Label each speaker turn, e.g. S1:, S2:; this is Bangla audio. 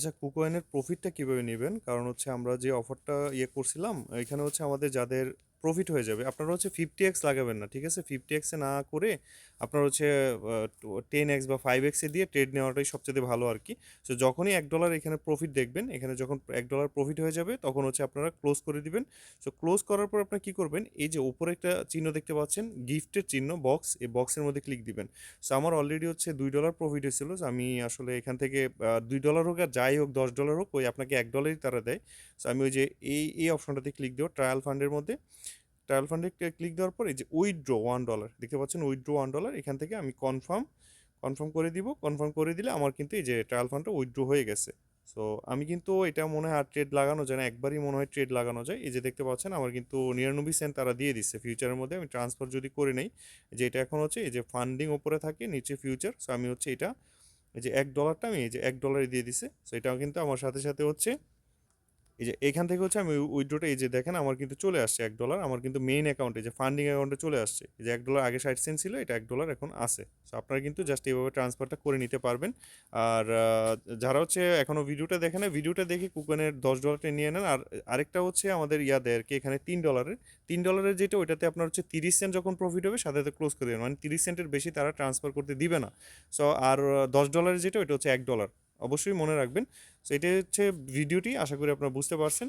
S1: আচ্ছা, কুকয়েনের প্রফিটটা কিভাবে নিবেন? কারণ হচ্ছে আমরা যে অফারটা করছিলাম, এখানে হচ্ছে আমাদের যাদের প্রফিট হয়ে যাবে, আপনারা হচ্ছে 50x লাগাবেন না, ঠিক আছে? 50x এ না করে আপনার হচ্ছে 10x বা 5x এ দিয়ে ট্রেড নেওয়াটাই সবচেয়ে ভালো আর কি। সো যখনই $1 এখানে প্রফিট দেখবেন, এখানে যখন $1 প্রফিট হয়ে যাবে তখন হচ্ছে আপনারা ক্লোজ করে দিবেন। সো ক্লোজ করার পর আপনারা কি করবেন, এই যে উপরে একটা চিহ্ন দেখতে পাচ্ছেন, গিফটের চিহ্ন, বক্স, এই বক্সের মধ্যে ক্লিক দিবেন। সো আমার অলরেডি হচ্ছে $2 প্রফিট হয়েছিল। সো আমি আসলে এখান থেকে $2 হোক আর যাই হোক, $10 হোক, ওই আপনাকে $1 তারা দেয়। সো আমি ওই যে এই অপশনটাতে ক্লিক দেবো ট্রায়াল ফান্ডের মধ্যে। ট্রায়াল ফান্ডে ক্লিক দেওয়ার পর এই যে উইথড্র $1 দেখতে পাচ্ছেন, উইথড্র $1, এখান থেকে আমি কনফার্ম কনফার্ম করে দিব। কনফার্ম করে দিলে আমার কিন্তু এই যে ট্রায়াল ফান্ডটা উইথড্র হয়ে গেছে। সো আমি কিন্তু এটা মনে হয় আর ট্রেড লাগানো যায় না, একবারই মনে হয় ট্রেড লাগানো যায়। এই যে দেখতে পাচ্ছেন আমার কিন্তু 99 সেন্ট তারা দিয়ে দিচ্ছে ফিউচারের মধ্যে। আমি ট্রান্সফার যদি করে নেই, যে এটা এখন হচ্ছে এই যে ফান্ডিং ওপরে থাকে, নিচে ফিউচার। সো আমি হচ্ছে এটা এই যে $1টা আমি এই যে $1 দিয়ে দিছে। সো এটাও কিন্তু আমার সাথে সাথে হচ্ছে এই যে এখান থেকে হচ্ছে আমি উইথড্রটা এই যে দেখেন আমার কিন্তু চলে আসছে $1, আমার কিন্তু মেইন অ্যাকাউন্টে যে ফান্ডিং অ্যাকাউন্টে চলে আসছে। এই যে $1 আগে 60 সেন্ট ছিল, এটা $1 এখন আছে। সো আপনারা কিন্তু জাস্ট এইভাবে ট্রান্সফারটা করে নিতে পারবেন। আর যারা হচ্ছে এখনো ভিডিওটা দেখেন না, ভিডিওটা দেখে কুপনের $10টা নিয়ে নেন। আর আরেকটা হচ্ছে আমাদের দেয় আর কি, এখানে $3 যেটা, ওইটাতে আপনার হচ্ছে 30 সেন্ট যখন প্রফিট হবে সাথে সাথে ক্লোজ করে দেবেন, মানে 30 সেন্টের বেশি তারা ট্রান্সফার করতে দিবে না। সো আর $10 যেটা, ওইটা হচ্ছে $1। অবশ্যই মনে রাখবেন। সো এটাই হচ্ছে ভিডিওটি, আশা করি আপনারা বুঝতে পারছেন।